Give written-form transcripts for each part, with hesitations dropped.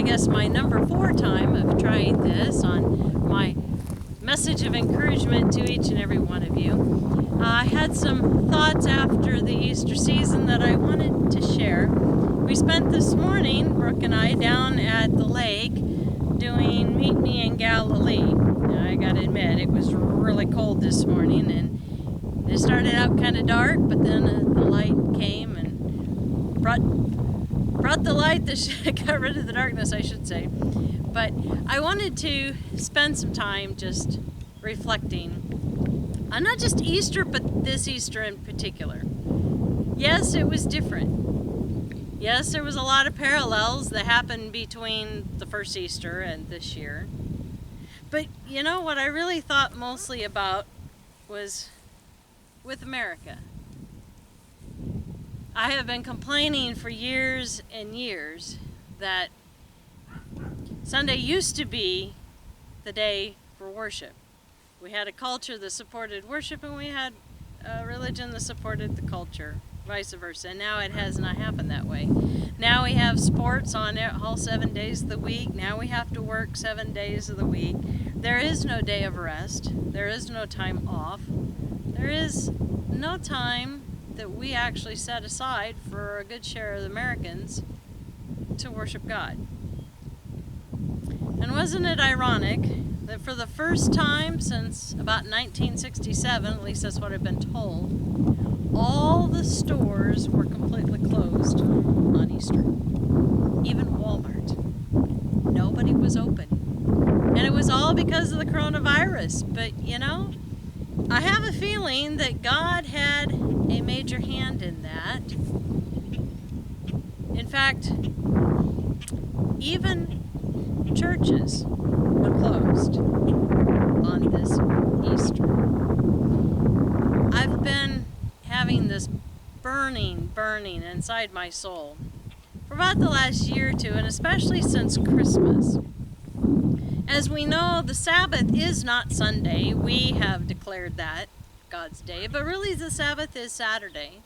guess my number 4 time of trying this on my message of encouragement to each and every one of you. I had some thoughts after the Easter season that I wanted to share. We spent this morning, Brooke and I, down at the lake doing Meet Me in Galilee. Now, I gotta admit, it was really cold this morning, and it started out kind of dark, but then the light came and brought the light that got rid of the darkness, I should say. But I wanted to spend some time just reflecting on not just Easter, but this Easter in particular. Yes, it was different. Yes, there was a lot of parallels that happened between the first Easter and this year. But you know what I really thought mostly about was with America. I have been complaining for years and years that Sunday used to be the day for worship. We had a culture that supported worship, and we had a religion that supported the culture, vice versa. And now it has not happened that way. Now we have sports on all 7 days of the week. Now we have to work 7 days of the week. There is no day of rest. There is no time off. There is no time that we actually set aside for a good share of the Americans to worship God. And wasn't it ironic that for the first time since about 1967, at least that's what I've been told, all the stores were completely closed on Easter. Even Walmart. Nobody was open. And it was all because of the coronavirus. But you know, I have a feeling that God had a major hand in that. In fact, even churches were closed on this Easter. I've been having this burning inside my soul for about the last year or two, and especially since Christmas. As we know, the Sabbath is not Sunday. We have declared that God's day, but really the Sabbath is Saturday.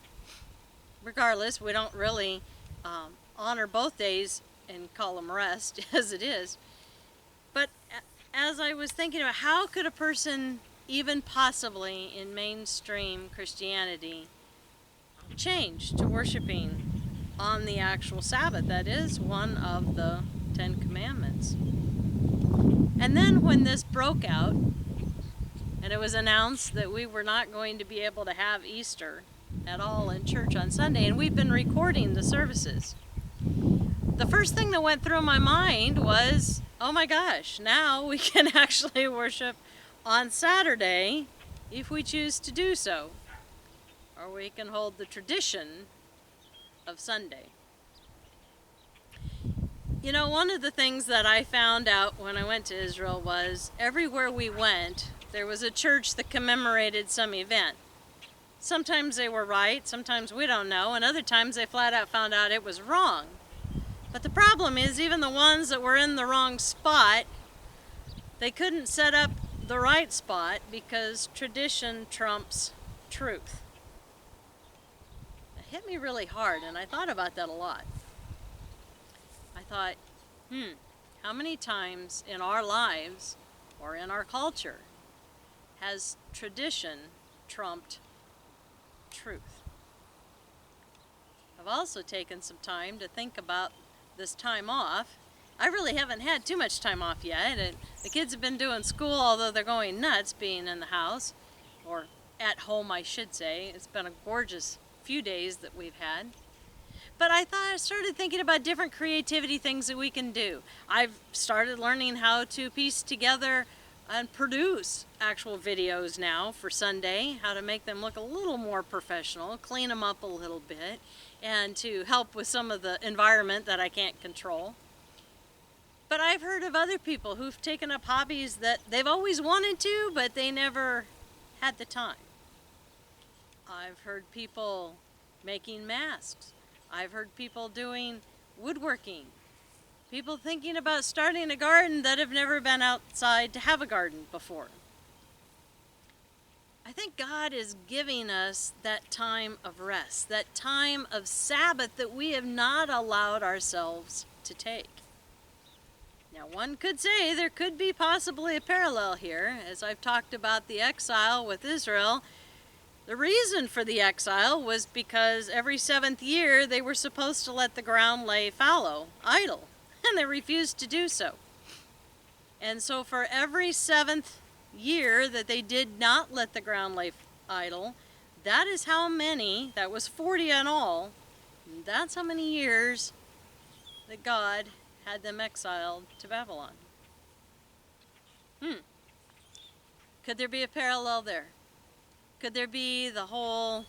Regardless, we don't really honor both days and call them rest as it is. But as I was thinking about how could a person even possibly in mainstream Christianity change to worshiping on the actual Sabbath, that is one of the 10 Commandments. And then when this broke out and it was announced that we were not going to be able to have Easter at all in church on Sunday, and we've been recording the services, the first thing that went through my mind was, oh my gosh, now we can actually worship on Saturday if we choose to do so. Or we can hold the tradition of Sunday. You know, one of the things that I found out when I went to Israel was everywhere we went, there was a church that commemorated some event. Sometimes they were right, sometimes we don't know, and other times they flat out found out it was wrong. But the problem is, even the ones that were in the wrong spot, they couldn't set up the right spot because tradition trumps truth. It hit me really hard, and I thought about that a lot. I thought, how many times in our lives or in our culture has tradition trumped truth? I've also taken some time to think about this time off. I really haven't had too much time off yet, and the kids have been doing school, although they're going nuts being in the house, or at home I should say. It's been a gorgeous few days that we've had. But I started thinking about different creativity things that we can do. I've started learning how to piece together and produce actual videos now for Sunday, how to make them look a little more professional, clean them up a little bit, and to help with some of the environment that I can't control. But I've heard of other people who've taken up hobbies that they've always wanted to, but they never had the time. I've heard people making masks. I've heard people doing woodworking. People thinking about starting a garden that have never been outside to have a garden before. I think God is giving us that time of rest, that time of Sabbath that we have not allowed ourselves to take. Now, one could say there could be possibly a parallel here, as I've talked about the exile with Israel. The reason for the exile was because every 7th year they were supposed to let the ground lay fallow, idle, and they refused to do so. And so for every 7th year that they did not let the ground lay idle, that is how many, that was 40 in all, that's how many years that God had them exiled to Babylon. Could there be a parallel there? Could there be the whole,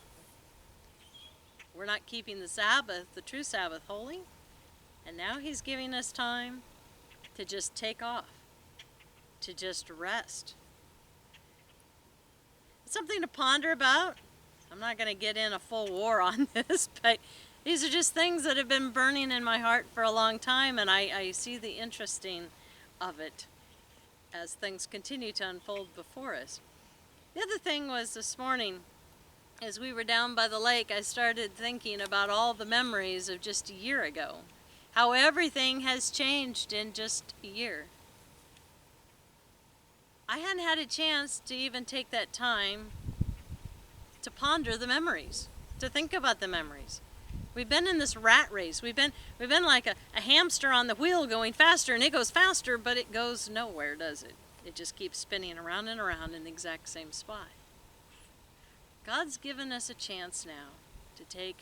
we're not keeping the Sabbath, the true Sabbath, holy, and now he's giving us time to just take off, to just rest? It's something to ponder about. I'm not going to get in a full war on this, but these are just things that have been burning in my heart for a long time, and I see the interesting of it as things continue to unfold before us. The other thing was this morning, as we were down by the lake, I started thinking about all the memories of just a year ago, how everything has changed in just a year. I hadn't had a chance to even take that time to ponder the memories, to think about the memories. We've been in this rat race. We've been like a hamster on the wheel going faster, and it goes faster, but it goes nowhere, does it? It just keeps spinning around and around in the exact same spot. God's given us a chance now to take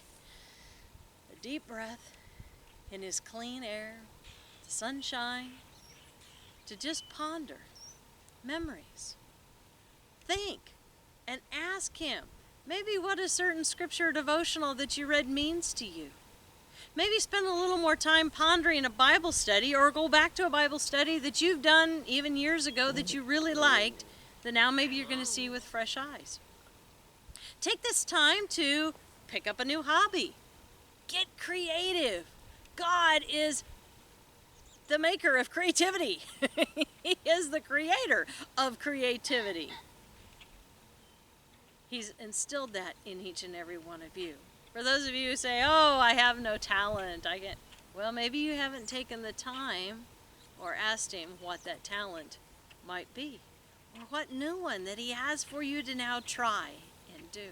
a deep breath in his clean air, the sunshine, to just ponder memories. Think and ask him maybe what a certain scripture devotional that you read means to you. Maybe spend a little more time pondering a Bible study, or go back to a Bible study that you've done even years ago that you really liked, that now maybe you're going to see with fresh eyes. Take this time to pick up a new hobby. Get creative. God is the maker of creativity. He is the creator of creativity. He's instilled that in each and every one of you. For those of you who say, oh, I have no talent, well, maybe you haven't taken the time or asked him what that talent might be, or what new one that he has for you to now try and do.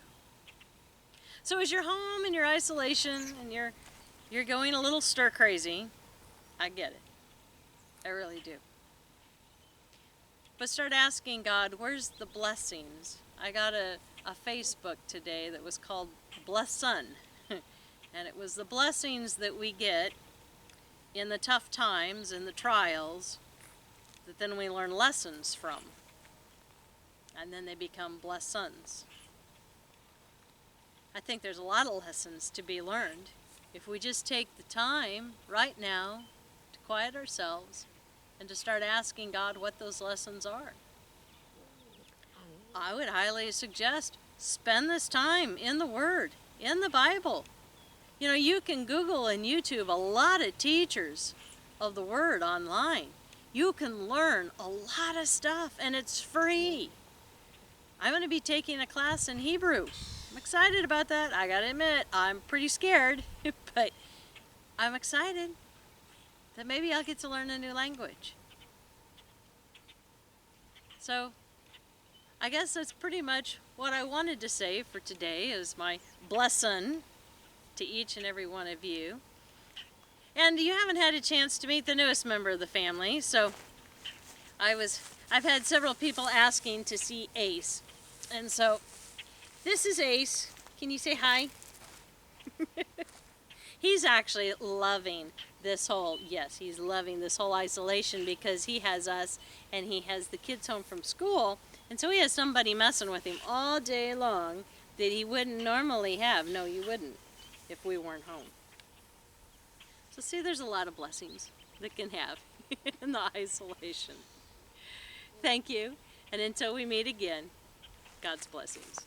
So as you're home in your isolation and you're going a little stir crazy, I get it. I really do. But start asking God, where's the blessings? I got a Facebook today that was called Blesson. And it was the blessings that we get in the tough times and the trials that then we learn lessons from. And then they become blessons. I think there's a lot of lessons to be learned if we just take the time right now to quiet ourselves and to start asking God what those lessons are. I would highly suggest spend this time in the Word, in the Bible. You know, you can Google and YouTube a lot of teachers of the Word online. You can learn a lot of stuff, and it's free. I'm going to be taking a class in Hebrew. I'm excited about that. I got to admit, I'm pretty scared, but I'm excited that maybe I'll get to learn a new language. So, I guess that's pretty much what I wanted to say for today as my blesson to each and every one of you. And you haven't had a chance to meet the newest member of the family, so I've had several people asking to see Ace. And so this is Ace. Can you say hi? He's actually loving this whole isolation because he has us and he has the kids home from school. And so he has somebody messing with him all day long that he wouldn't normally have. No, you wouldn't if we weren't home. So see, there's a lot of blessings that can have in the isolation. Thank you. And until we meet again, God's blessings.